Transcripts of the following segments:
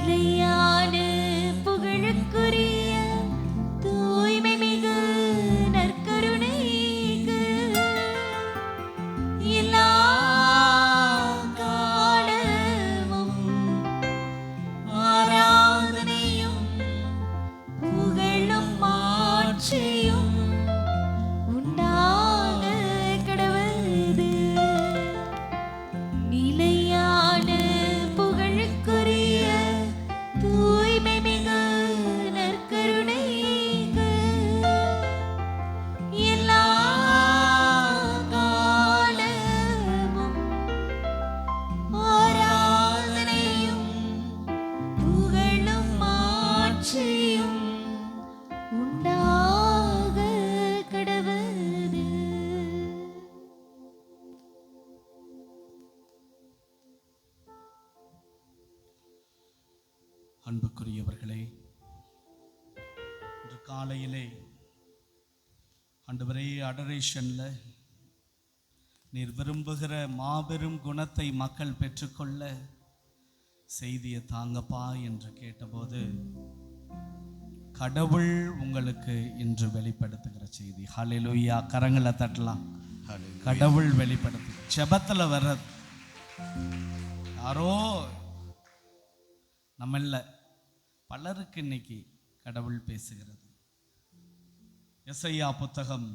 நிலையான புகழுக்குரிய தூய்மை மிகு நற்கருணைக்கு எல்லா காலமும் ஆராதனையும் புகழும் மாட்சியும் உண்டாக கடவுது. நிலையான புகழுக்குரிய தூய்மை மிகு நற்கருணைக்கு எல்லா காலமும் ஆராதனையும் புகழும் மாட்சியும் உண்டாக கடவுது. அன்புக்குரியவர்களே, இன்று காலையிலே ஆண்டவரே அடரேஷன்ல நீர் விரும்புகிற மாபெரும் குணத்தை மக்கள் பெற்றுக்கொள்ள செய்தியை தாங்கப்பா என்று கேட்டபோது கடவுள் உங்களுக்கு இன்று வெளிப்படுத்துகிற செய்தி. ஹல்லேலூயா. கரங்களை தட்டலாம். கடவுள் வெளிப்படுத்து ஜெபத்துல வர்றது யாரோ நம்மள பலருக்கு இன்னைக்கு கடவுள் பேசுகிறது. எசையா புத்தகம்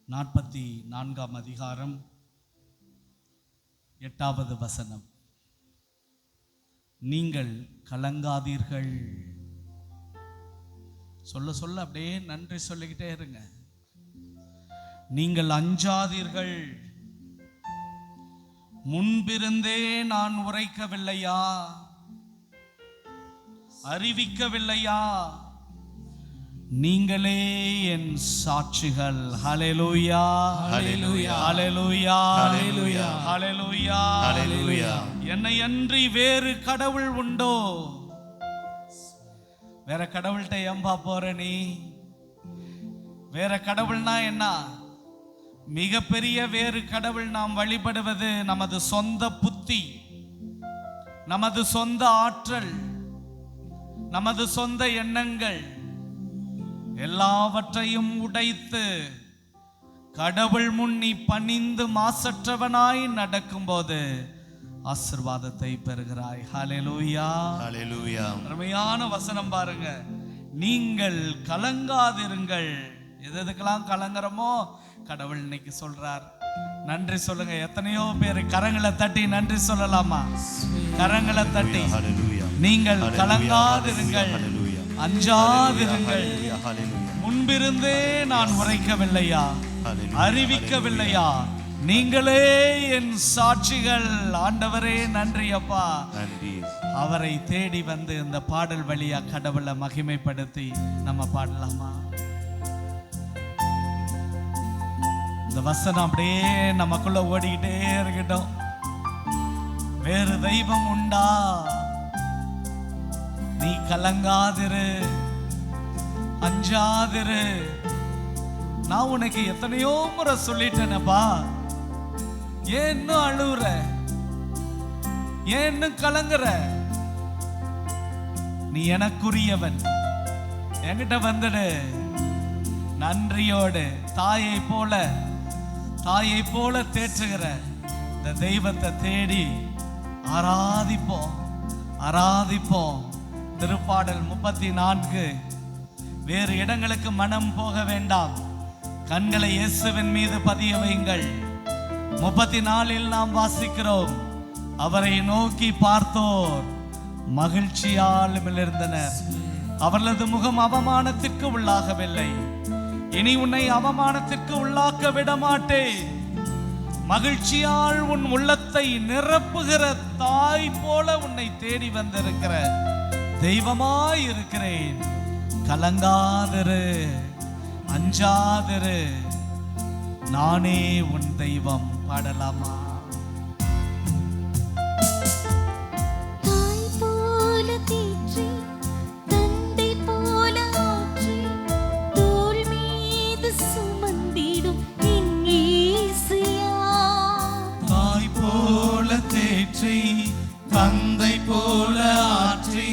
44 அதிகாரம் 8வது வசனம். நீங்கள் கலங்காதீர்கள். சொல்ல சொல்ல அப்படியே நன்றி சொல்லிக்கிட்டே இருங்க. நீங்கள் அஞ்சாதீர்கள். முன்பிருந்தே நான் உரைக்கவில்லையா? அறிவிக்கவில்லையா? நீங்களே என் சாட்சிகள். ஹல்லேலூயா, ஹல்லேலூயா, ஹல்லேலூயா, ஹல்லேலூயா, ஹல்லேலூயா, ஹல்லேலூயா. என்னை அன்றி வேறு கடவுள் உண்டோ? வேற கடவுள்கிட்ட ஏம்பா போற நீ? வேற கடவுள்னா என்ன? மிகப்பெரிய வேறு கடவுள் நாம் வழிபடுவது நமது சொந்த புத்தி, நமது சொந்த ஆற்றல், நமது சொந்த எண்ணங்கள் எல்லாவற்றையும் உடைத்து கடவுள் முன் நீ பணிந்து மாசற்றவனாய் நடக்கும்போது ஆசீர்வாதத்தை பெறுகிறாய். ஹல்லேலூயா, ஹல்லேலூயா. அருமையான வசனம் பாருங்க. நீங்கள் கலங்காதிருங்கள். எதுக்கெல்லாம் கலங்குறோமோ கடவுள் இன்னைக்கு சொல்றார். நன்றி சொல்லுங்க. எத்தனையோ பேர் கரங்களை தட்டி நன்றி சொல்லலாமா? கரங்களை தட்டி நீங்கள் கலங்காதிருங்கள், அஞ்சாதிருங்கள். முன்பிருந்தே நான் உரைக்கவில்லையா? அறிவிக்கவில்லையா? நீங்களே என் சாட்சிகள். ஆண்டவரே நன்றி அப்பா. அவரை தேடி வந்து இந்த பாடல் வழியா கடவுளை மகிமைப்படுத்தி நம்ம பாடலாமா? இந்த வசனம் அப்படியே நமக்குள்ள ஓடிக்கிட்டே இருக்கட்டும். வேறு தெய்வம் உண்டா? நீ கலங்காதிரு, அஞ்சாதிரு. நான் உனக்கு எத்தனையோ முறை சொல்லிட்டேனப்பா. ஏன் இன்னும் அழுவுற? ஏன் இன்னும் கலங்குற? நீ எனக்குரியவன். என்கிட்ட வந்துடு நன்றியோடு. தாயை போல தேற்றுகிற இந்த தெய்வத்தை தேடி ஆராதிப்போம். திருப்பாடல் 34. வேறு இடங்களுக்கு மனம் போக வேண்டாம். கண்களை இயேசுவின் மீது பதிய வையுங்கள். 34 நாம் வாசிக்கிறோம். அவரை நோக்கி பார்த்தோர் மகிழ்ச்சியால் மிளிர்ந்தனர். அவர்களது முகம் அவமானத்திற்கு உள்ளாகவில்லை. இனி உன்னை அவமானத்திற்கு உள்ளாக்க விட மாட்டேன். மகிழ்ச்சியால் உன் உள்ளத்தை நிரப்புகிற தாய் போல உன்னை தேடி வந்திருக்கிற தெய்வமாய் இருக்கிறேன். கலங்காதிரு, அஞ்சாதிரு, நானே உன் தெய்வம். பாடலாமா? தந்தை போல ஆற்றி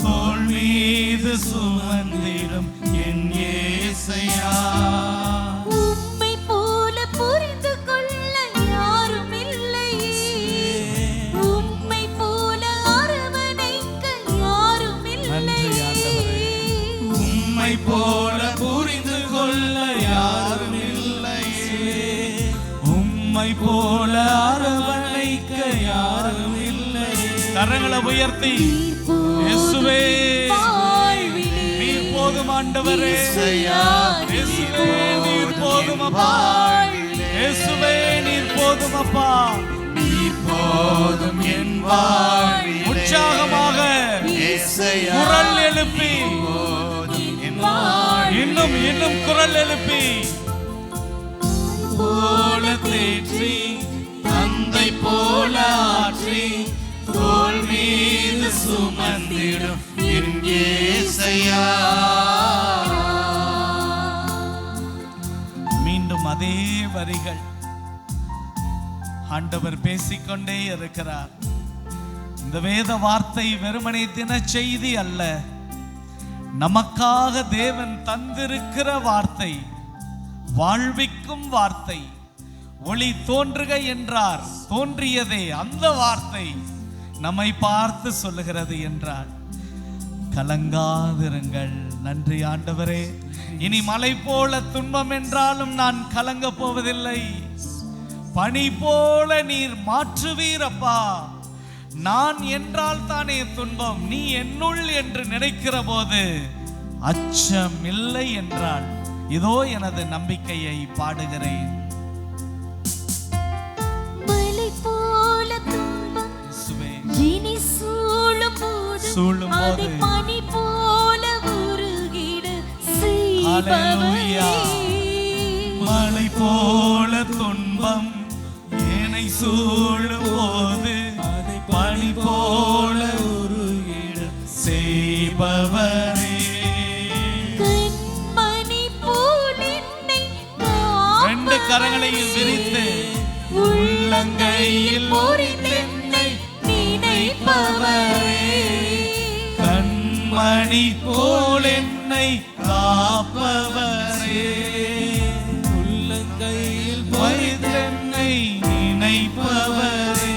தோள் மீது சுமந்திடும் என் இயேசையா. உம்மை போல புரிந்து கொள்ள யாரும் இல்லை, உம்மை போல அரவணைக்க யாரும் இல்லை. உம்மை போல புரிந்து கொள்ள யாரும் இல்லை, உம்மை போல அரவணைக்க யாரும் இல்லை. கரங்களை உயர்த்தி இயேசுவே நீர் போதும் ஆண்டவரே, இயேசுவே நீர் போதும் அப்பா, இயேசுவே நீர் போதும் அப்பா, நீர் போதும் என் வாழ்விலே. உற்சாகமாக குரல் எழுப்பி இன்னும் இன்னும் குரல் எழுப்பி போல தேற்றி தந்தை போல ஆற்றி தோள் மீது சுமந்திடும் என் இயேசையா. மீண்டும் அதே வரிகள் ஆண்டவர் பேசிக்கொண்டே இருக்கிறார். இந்த வேத வார்த்தை வெறுமனே தின செய்தி அல்ல, நமக்காக தேவன் தந்திருக்கிற வார்த்தை, வாழ்விக்கும் வார்த்தை. ஒளி தோன்றுக என்றார், தோன்றியதே அந்த வார்த்தை நம்மை பார்த்து சொல்லுகிறது என்றார். கலங்காதிருங்கள். நன்றி ஆண்டவரே, இனி மலை போல துன்பம் என்றாலும் நான் கலங்க போவதில்லை. பனி போல நீர் மாற்றுவீரப்பா. நான் என்றால் தானே துன்பம், நீ என்னுள் என்று நினைக்கிற போது அச்சம் இல்லை என்றால் இதோ எனது நம்பிக்கையை பாடுகிறேன். மலை போல துன்பம் இனி சூழும் போது பனி போல உருகிட செய்பவரே. மலை போல துன்பம் என்னை சூழும் போது பனி போல உருகிட செய்பவரே. கண்மணி போல் என்னை ரெண்டு கரங்களையும் விரித்து உள்ளங்கையில் பொறித்தென்னை நினைப்பவரே. கண்மணி போல் என்னை காப்பவரே. உள்ளங்கையில் பொறித்தென்னை நினைப்பவரே.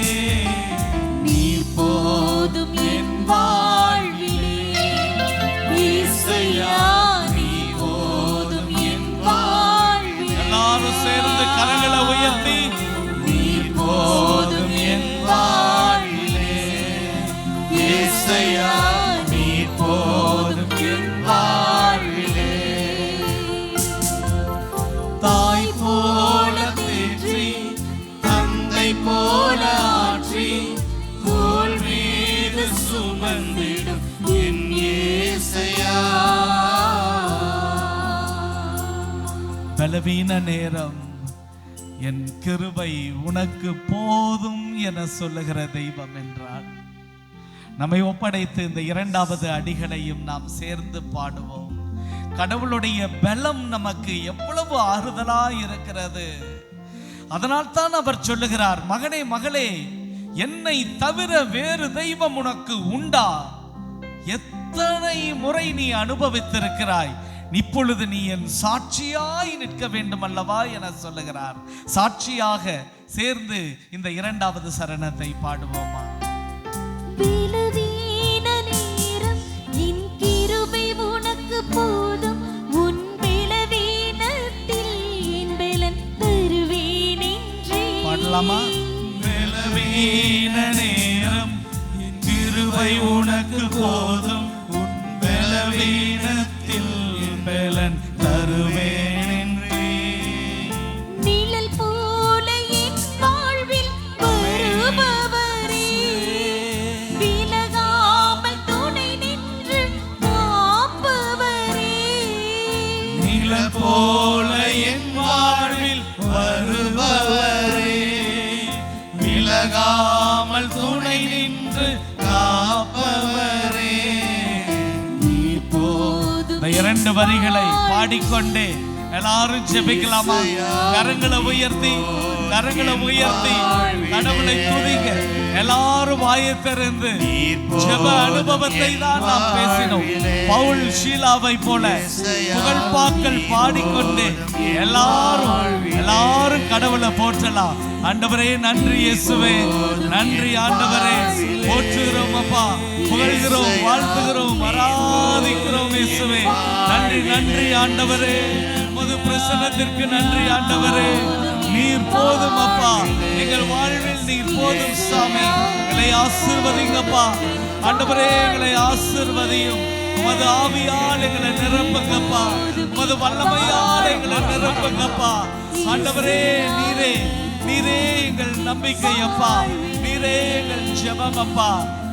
நீ போதும் என் வாழ்விலே இயேசையா, நீ போதும் என் வாழ்விலே. எல்லாரும் சேர்ந்து கரங்களை உயர்த்தி நீ போதும் என் வாழ்விலே இயேசையா, நீ போதும் என் வாழ்விலே. தாய் போல தேற்றி தந்தை போல ஆற்றி தோள் மீது சுமந்திடும் என் இயேசையா. பலவீன நேரம் என் கிருபை உனக்கு போதும் என சொல்லுகிற தெய்வம் என்றால் நம்மை ஒப்படைத்து இந்த இரண்டாவது அடிகளையும் நாம் சேர்ந்து பாடுவோம். கடவுளுடைய பலம் நமக்கு எவ்வளவு ஆறுதலாய் இருக்கிறது. அதனால் தான் அவர் சொல்லுகிறார், மகனே மகளே, என்னை தவிர வேறு தெய்வம் உனக்கு உண்டா? எத்தனை முறை நீ அனுபவித்திருக்கிறாய், இப்பொழுது நீ என் சாட்சியாய் நிற்க வேண்டும் அல்லவா என சொல்லுகிறார். சாட்சியாக சேர்ந்து இந்த இரண்டாவது சரணத்தை பாடுவோமா? பலவீன நேரம் என் கிருபை உனக்கு போதும், உன் பலவீனத்தில் என் பலன் தருவேன் என்றே. பாடலாமா? பலவீன நேரம் என் கிருபை உனக்கு போதும், உன் பலவீனத்தில் என் பலன் தருவேன் என்றே. நிழல் போல என் வாழ்வில் வருபவரே, விலகாமல் துணை நின்று காப்பவரே. நிழல் போல என் வாழ்வில் வருபவரே, விலகாமல் துணை நின்று காப்பவரே. நீ போதும். இந்த இரண்டு வரிகளை பாடிக்கொண்டே எல்லாரும் ஜெபிக்கலாமா? கரங்களை உயர்த்தி கரங்களை உயர்த்தி கடவுளை துதிங்க. எல்லாரும் வாயை திறந்து ஜெப அனுபவத்தை தான் நாம் பேசினோம். பவுல் ஷீலாவை போல புகழ்பாக்கள் பாடிக்கொண்டு எல்லாரும் கடவுளை போற்றலாம். ஆண்டவரே நன்றி இயேசுவே, நன்றி ஆண்டவரே, போற்றுகிறோம் அப்பா, புகழ்கிறோம், வாழ்த்துகிறோம், ஆராதிக்கிறோம் இயேசுவே. நன்றி நன்றி ஆண்டவரே, உமது பிரசன்னத்திற்கு நன்றி ஆண்டவரே. நீர் போதும் அப்பா, எங்கள் வாழ்வில் நீர் போதும் சாமி. எங்களை ஆசீர்வதிங்கப்பா ஆண்டவரே, எங்களை ஆசீர்வதியும். உமது ஆவியால் எங்களை நிரப்புங்கப்பா, உமது வல்லமையால் எங்களை நிரப்புங்கப்பா ஆண்டவரே. நீரே நீரே எங்கள் நம்பிக்கை அப்பா, நீரே எங்கள் ஜெபம் அப்பா.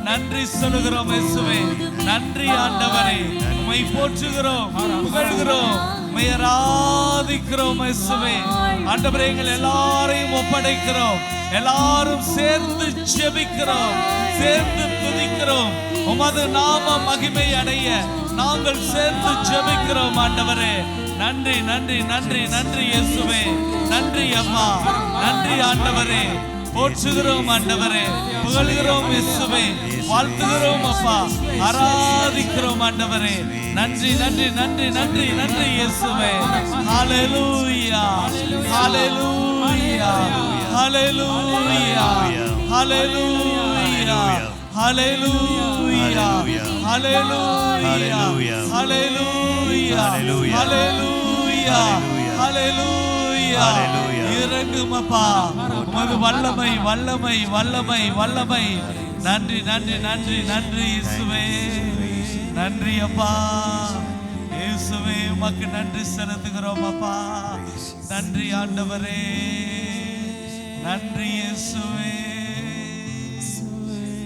நன்றி சொல்லுகிறோம் இயேசுவே, நன்றி ஆண்டவரே. உம்மை போற்றுகிறோம், புகழ்கிறோம், உம்மை ஆராதிக்கிறோம் இயேசுவே. ஆண்டவரே எங்கள் எல்லாரையும் ஒப்படைக்கிறோம், எல்லாரும் சேர்ந்து ஜெபிக்கிறோம், சேர்ந்து துதிக்கிறோம். உமது நாம மகிமை அடைய நாங்கள் சேர்ந்து ஜெபிக்கிறோம் ஆண்டவரே. நன்றி நன்றி நன்றி நன்றி இயேசுவே, நன்றி அப்பா, நன்றி ஆண்டவரே. போற்றுகிறோம் ஆண்டவரே, புகழ்கிறோம் இயேசுவே, வாழ்த்துகிறோம் அப்பா, ஆராதிக்கிறோம் ஆண்டவரே. நன்றி நன்றி நன்றி நன்றி நன்றி இயேசுவே. ஹல்லேலூயா ஹல்லேலூயா ஹல்லேலூயா ஹல்லேலூயா ஹல்லேலூயா ஹல்லேலூயா ஹல்லேலூயா ஹல்லேலூயா ஹல்லேலூயா. இறங்கும் அப்பா, உமது வல்லமை வல்லமை வல்லமை வல்லமை. நன்றி நன்றி நன்றி நன்றி இயேசுவே, நன்றி அப்பா இயேசுவே. உமக்கு நன்றி செலுத்துகிறோம் அப்பா. நன்றி ஆண்டவரே, நன்றி இயேசுவே.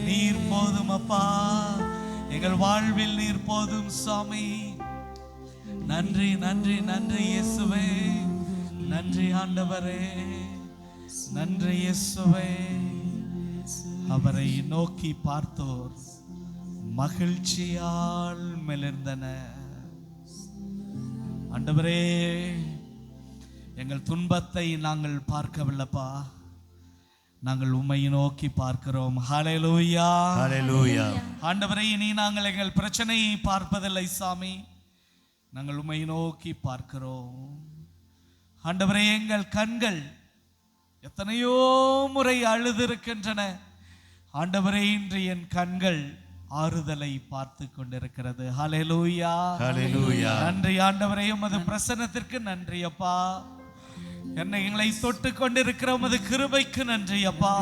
நீர் போதும் அப்பா, எங்கள் வாழ்வில் நீர் போதும் சாமி. நன்றி நன்றி நன்றி இயேசுவே, நன்றி ஆண்டவரே, நன்றி இயேசுவே. அவரை நோக்கி பார்த்தோர் மகிழ்ச்சியால் மிளிர்ந்தனர். ஆண்டவரே, எங்கள் துன்பத்தை நாங்கள் பார்க்கவில்லைப்பா, நாங்கள் உம்மை நோக்கி பார்க்கிறோம். ஹல்லேலூயா ஹல்லேலூயா. ஆண்டவரே, இனி நாங்கள் எங்கள் பிரச்சனையை பார்ப்பதில்லை சாமி, நாங்கள் உம்மை நோக்கி பார்க்கிறோம். ஆண்டவரே, எங்கள் கண்கள் எத்தனையோ முறை அழுதிருக்கின்றன. ஆண்டவரே, இன்று என் கண்கள் ஆறுதலை பார்த்து கொண்டிருக்கிறது. ஹல்லேலூயா ஹல்லேலூயா. நன்றி ஆண்டவரே, உமது பிரசன்னத்திற்கு நன்றி அப்பா. எங்களை தொட்டு கொண்டிருக்கிற உமது கிருபைக்கு நன்றி அப்பா.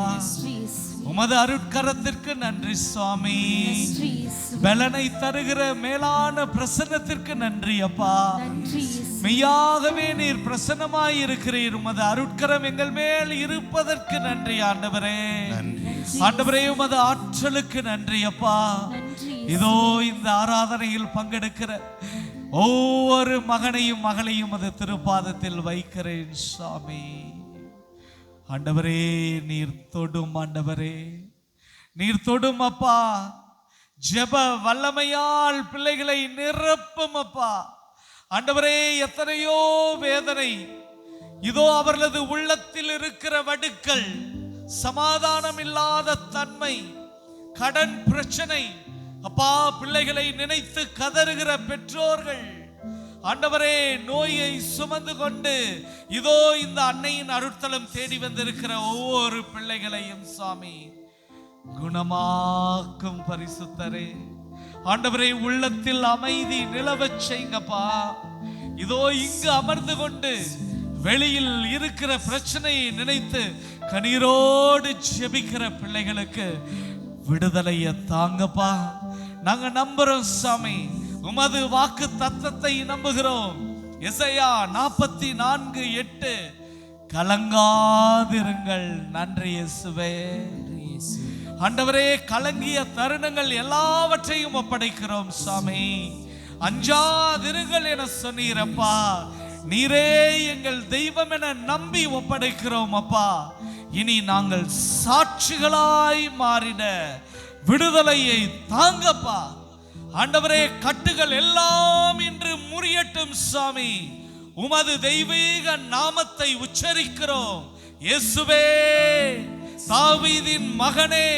உமது அருட்கரத்திற்கு நன்றி சுவாமி. பலனை தருகிற மேலான பிரசன்னத்திற்கு நன்றி அப்பா. மெய்யாகவே நீர் பிரசன்னமாய் இருக்கிறீர். உமது அருட்கரம் எங்கள் மேல் இருப்பதற்கு நன்றி ஆண்டவரே. ஆண்டவரே, உமது ஆற்றலுக்கு நன்றி அப்பா. இதோ இந்த ஆராதனையில் பங்கெடுக்கிற ஒவ்வொரு மகனையும் மகளையும் அது திருப்பாதத்தில் வைக்கிறேன் சாமி. ஆண்டவரே, நீர் தொடும் ஆண்டவரே, நீர் தொடும் அப்பா. ஜெப வல்லமையால் பிள்ளைகளை நிரப்பும் அப்பா. ஆண்டவரே, எத்தனையோ வேதனை, இதோ அவர்களது உள்ளத்தில் இருக்கிற வடுக்கள், சமாதானம் இல்லாத தன்மை, கடன் பிரச்சனை அப்பா, பிள்ளைகளை நினைத்து கதறுகிற பெற்றோர்கள், ஆண்டவரே, நோயை சுமந்து கொண்டு இதோ இந்த அன்னையின் அருட்தலம் தேடி வந்திருக்கிற ஒவ்வொரு பிள்ளைகளையும் சாமி குணமாக்கும் பரிசுத்தரே. ஆண்டவரே, உள்ளத்தில் அமைதி நிலவச் செய்யுங்கப்பா. இதோ இங்கு அமர்ந்து கொண்டு வெளியில் இருக்கிற பிரச்சனையை நினைத்து கண்ணீரோடு ஜெபிக்கிற பிள்ளைகளுக்கு விடுதலையை தாங்கப்பா. நாங்க நம்புறோம் சாமி, உமது வாக்கு தத்தத்தை நம்புகிறோம். எசையா 44:8 கலங்காதிருங்கள். நன்றி இயேசுவே. ஆண்டவரே, கலங்கிய தருணங்கள் எல்லாவற்றையும் ஒப்படைக்கிறோம் சாமி. அஞ்சாதிருங்கள் என சொன்னீரப்பா. நீரே எங்கள் தெய்வம் என நம்பி ஒப்படைக்கிறோம் அப்பா. இனி நாங்கள் சாட்சிகளாய் மாறிட விடுதலையை தாங்கப்பா. ஆண்டவரே, கட்டுகள் எல்லாம் இன்று முறியட்டும் சாமி. உமது தெய்வீக நாமத்தை உச்சரிக்கிறோம். இயேசுவே, தாவீதின் மகனே,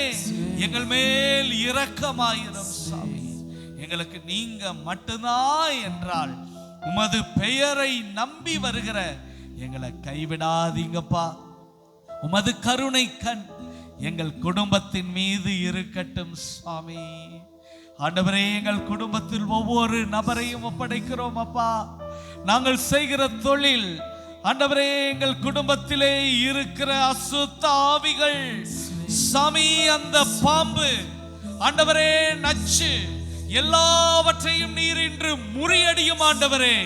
எங்கள் மேல் இரக்கமாயிரும் சாமி. எங்களுக்கு நீங்க மட்டும்தான் என்றால் உமது பெயரை நம்பி வருகிற எங்களை கைவிடாதீங்கப்பா. உமது கருணை கண் எங்கள் குடும்பத்தின் மீது இருக்கட்டும் சுவாமி. ஆண்டவரே, எங்கள் குடும்பத்தில் ஒவ்வொரு நபரையும் ஒப்படைக்கிறோம் அப்பா. நாங்கள் செய்கிற தொழில், ஆண்டவரே, எங்கள் குடும்பத்திலே இருக்கிற அசுத்த ஆவிகள் சாமி, அந்த பாம்பு, ஆண்டவரே, நச்சு, எல்லாவற்றையும் நீர் இன்று முறியடியும் ஆண்டவரே.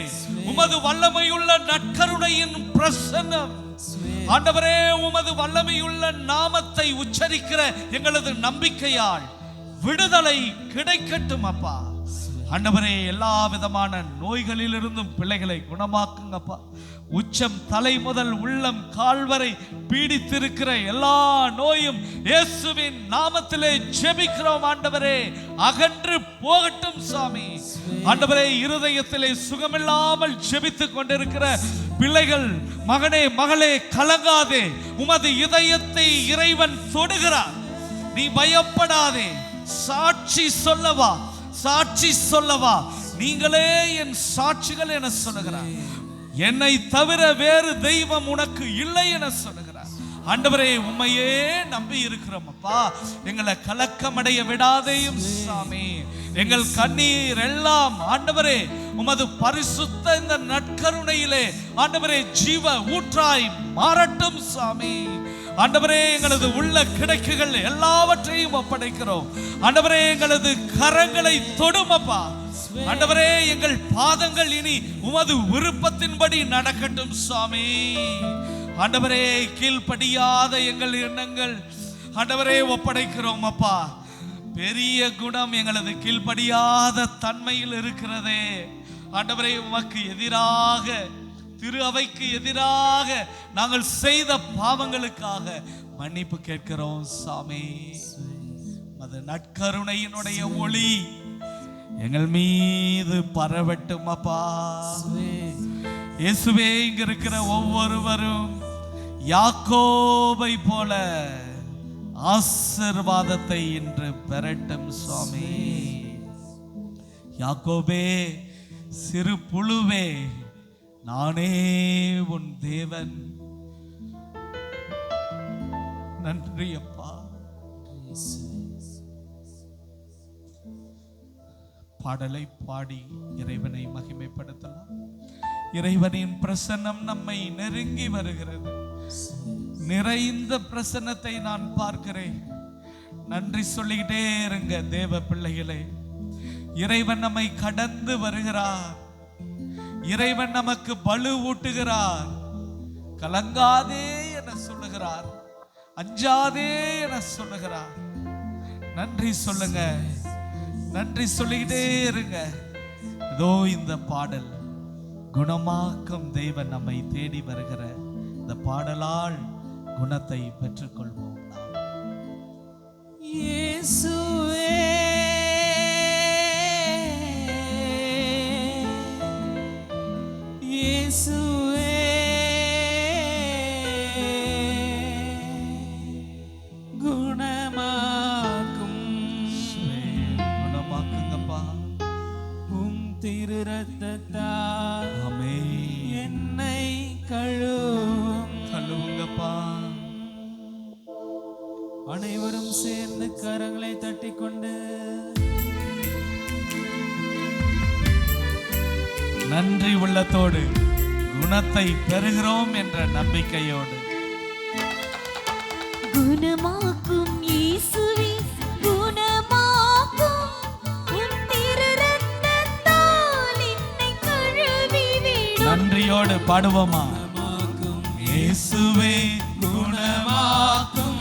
உமது வல்லமையுள்ள நற்கருணையின் பிரசன்னம், ஆண்டவரே, உமது வல்லமையுள்ள நாமத்தை உச்சரிக்கிற எங்களது நம்பிக்கையால் விடுதலை கிடைக்கட்டும் அப்பா. ஆண்டவரே, எல்லா விதமான நோய்களிலிருந்தும் பிள்ளைகளை குணமாக்குங்கப்பா. உச்சம் தலை முதல் உள்ளம் கால்வரை பீடித்திருக்கிற எல்லா நோயும் இயேசுவின் நாமத்திலே ஜெபிக்கிறோம் ஆண்டவரே, அகன்று போகட்டும் சாமி. ஆண்டவரே, இருதயத்திலே சுகமில்லாமல் ஜெபித்துக் கொண்டிருக்கிற பிள்ளைகள், மகனே மகளே, கலங்காதே. உமது இதயத்தை இறைவன் தொடுகிறார். நீ பயப்படாதே. சாட்சி சொல்லவா, சாட்சி சொல்லவா, நீங்களே என் சாட்சிகள் என சொல்லுகிறார். என்னை தவிர வேறு தெய்வம் உனக்கு இல்லை என சொல்லுகிறார். ஆண்டவரே, உம்மையே நம்பி இருக்கிறோம் அப்பா. எங்களை கலக்கமடைய விடாதேயும் சாமி. எங்கள் கண்ணீர் எல்லாம் ஆண்டவரே உமது பரிசுத்த இந்த நற்கருணையிலே ஆண்டவரே ஜீவ ஊற்றாய் மாறட்டும் சாமி. ஆண்டவரே, எங்களது உள்ள கிடைக்குகள் எல்லாவற்றையும் ஒப்படைக்கிறோம். ஆண்டவரே, எங்களது கரங்களை தொடுமப்பா. ஆண்டவரே, எங்கள் பாதங்கள் இனி உமது விருப்பத்தின்படி நடக்கட்டும் சுவாமி. ஆண்டவரே, கீழ்ப்படியாத எங்கள் எண்ணங்கள் ஆண்டவரே ஒப்படைக்கிறோம் அப்பா. பெரிய குணம் எங்களது கீழ்ப்படியாத தன்மையில் இருக்கிறதே. ஆண்டவரே, உமக்கு எதிராக, திரு அவைக்கு எதிராக நாங்கள் செய்த பாவங்களுக்காக மன்னிப்பு கேட்கிறோம் சாமி. அது நற்கருணையினுடைய ஒளி எங்கள் மீது பரவட்டும் அப்பா. இயேசுவே, இங்க இருக்கிற ஒவ்வொருவரும் யாக்கோபை போல ஆசீர்வாதத்தை இன்று பெறட்டும் சுவாமி. யாக்கோபே, சிறு புழுவே, நானே உன் தேவன். நன்றி அப்பா. பாடலை பாடி இறைவனை மகிமைப்படுத்தலாம். இறைவனின் பிரசன்னம் நம்மை நெருங்கி வருகிறது. நிறைந்த பிரசன்னத்தை நான் பார்க்கிறேன். நன்றி சொல்லிக்கிட்டே இருங்க தேவ பிள்ளைகளே. இறைவன் நம்மை கடந்து வருகிறார். இறைவன் நமக்கு பலு ஊட்டுகிறார். கலங்காதே என சொல்லுகிறார். அஞ்சாதே என சொல்லுகிறார். நன்றி சொல்லுங்க, நன்றி சொல்லிக்கிட்டே இருங்க. இதோ இந்த பாடல் குணமாக்கும் தெய்வன் நம்மை தேடி வருகிற இந்த பாடலால் குணத்தை பெற்றுக்கொள்வோம். இயேசுவே, இயேசுவே, குணமாக்கும், குணமாக்குங்கப்பா. உம் திரு ரத்தத்தால் என்னை கழுவுங்கப்பா. அனைவரும் சேர்ந்து கரங்களை தட்டிக்கொண்டு நன்றி உள்ளத்தோடு குணத்தை பெறுகிறோம் என்ற நம்பிக்கையோடு குணமாக்கும் இயேசுவே, குணமாக்கும், உம் திரு ரத்தத்தால் என்னை கழுவிவிடும். நன்றியோடு பாடுவோமா? இயேசுவே, குணமாக்கும்,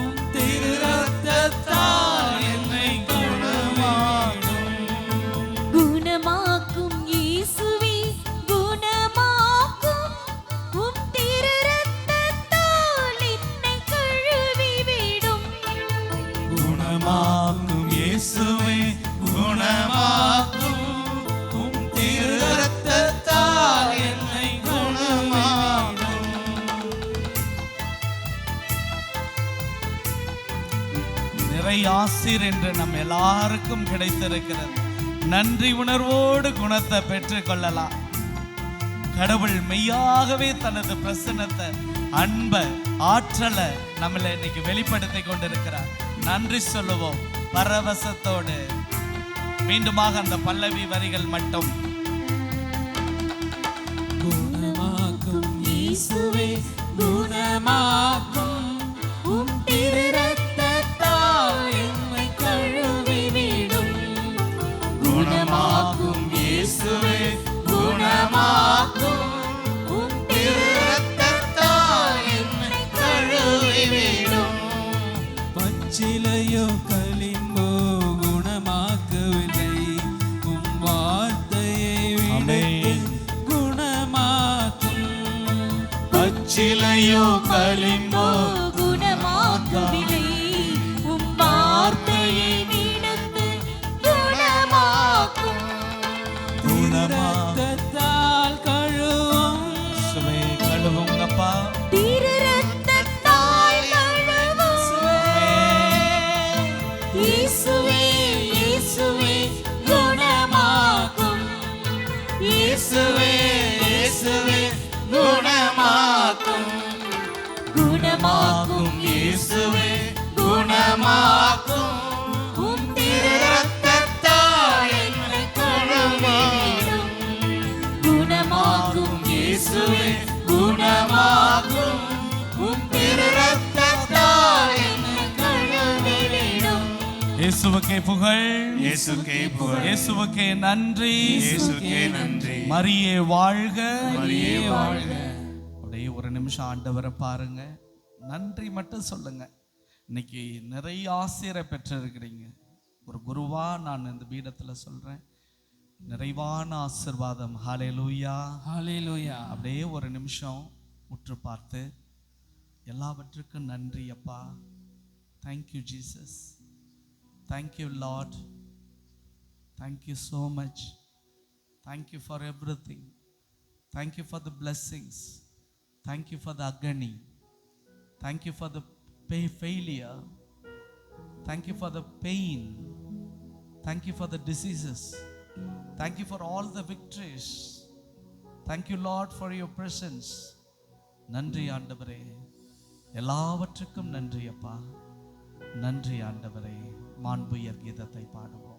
உம் திரு ரத்தத்தால் என்னை குணமாக்கும். குணமாக்கும் இயேசுவே, குணமாக்கும், உம் திரு ரத்தத்தால் என்னை கழுவிவிடும். குணமாக்கும் இயேசுவே, குணமாக்கும், உம் திரு ரத்தத்தால் என்னை குணமாக்கும். ஆசீர் என்று நம் எல்லாருக்கும் கிடைத்திருக்கிறது. நன்றி உணர்வோடு குணத்தை பெற்றுக் கொள்ளலாம். கடவுள் மெய்யாகவே தனது பிரசன்னத்தை, அன்பை, ஆற்றலை நம்மளை இன்னைக்கு வெளிப்படுத்தி கொண்டிருக்கிறார். நன்றி சொல்லுவோம் பரவசத்தோடு. மீண்டுமாக அந்த பல்லவி வரிகள் மட்டும். குணமாக்கும் இயேசுவே குணமாக்கும், உம் திரு இரத்தத்தால் என்னை கழுவிவிடும். குணமாக்கும் இயேசுவே குணமாக்கும், உம் திரு இரத்தத்தால் என்னை கழுவிவிடும். பச்சிலையோ களிம்போ குணமாக்கவில்லை, உம் வார்த்தையை விடுத்து குணமாக்கும். பச்சிலையோ களிம்போ குணமாக்கவில்லை, உம் வார்த்தையை விடுத்து குணமாக்கும். இரத்தத்தால் கழுவும் சுவை கழுவுங்கப்பா. திரு இரத்தத்தால் கழுவும். இயேசுவே இயேசுவே குணமாக்கும். இயேசுவே இயேசுவே குணமாக்கும். குணமாக்கும் இயேசுவே குணமாக்கும். உம் திரு இரத்தத்தால் என்னை கழுவிவிடும். குணமாக்கும் இயேசுவே குணமாக்கும். உம் திரு இரத்தத்தால் என்னை கழுவிவிடும். இயேசுவுக்கே புகழ், இயேசுக்கே புகழ், இயேசுவுக்கே நன்றி. இயேசுக்கே நன்றி. மரியே வாழ்க. மரியே வாழ்க. அப்படியே ஒரு நிமிஷம் ஆண்டவரை பாருங்க, நன்றி மட்டும் சொல்லுங்க. இன்னைக்கு நிறைய ஆசிரியரை பெற்றிருக்கிறீங்க. ஒரு குருவா நான் இந்த பீடத்தில் சொல்றேன், நிறைவான ஆசீர்வாதம். ஹல்லேலூயா. ஹல்லேலூயா. அப்படியே ஒரு நிமிஷம் உற்று பார்த்து எல்லாவற்றுக்கும் நன்றி அப்பா. Thank you Jesus, thank you Lord, thank you so much, thank you for everything, thank you for the blessings, thank you for the agony, thank you for the failure, thank you for the pain, thank you for the diseases, thank you for all the victories, thank you Lord for your presence. நன்றி ஆண்டவரே, எல்லாவற்றுக்கும் நன்றி அப்பா. நன்றி ஆண்டவரே. மாண்புயர் கீதத்தை பாடுவோம்.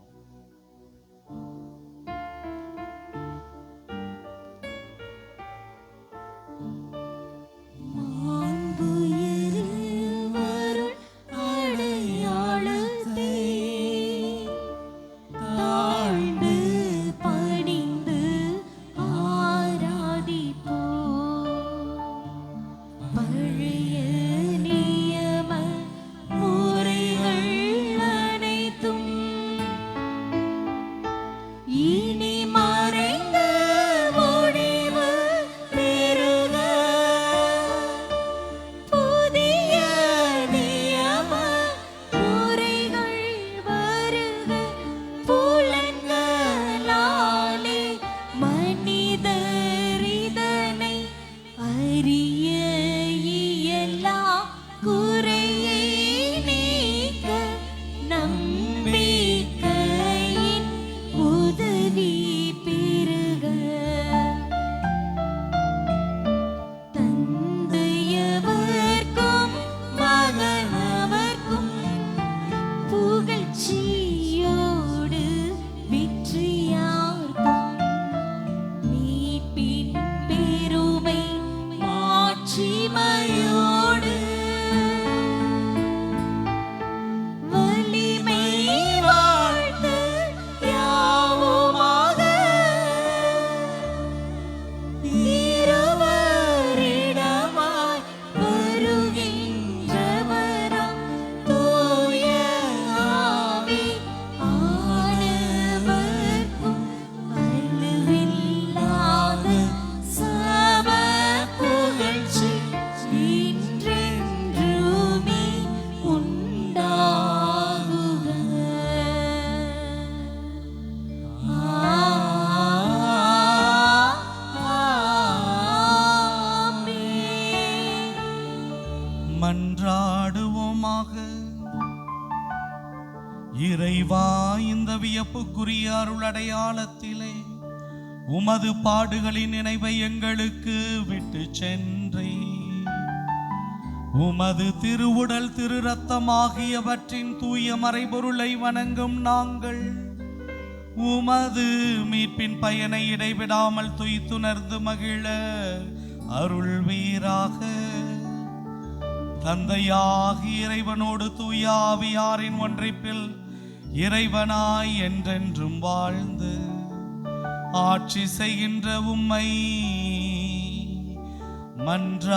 இறைவா, இந்த வியப்புக்குரிய அருள் அடையாளத்திலே உமது பாடுகளின் நினைவை எங்களுக்கு விட்டு சென்றே உமது திருவுடல் திரு ரத்தமாகியவற்றின் தூய மறைபொருளை வணங்கும் நாங்கள் உமது மீட்பின் பயனை இடைவிடாமல் துய்த்துணர்ந்து மகிழ அருள்வீராக. தந்தையாகி இறைவனோடு தூய ஆவியாரின் ஒன்றிப்பில் இறைவனாய் என்றென்றும் வாழ்ந்து ஆட்சி செய்கின்ற உம்மை மன்றாடுகின்றோ.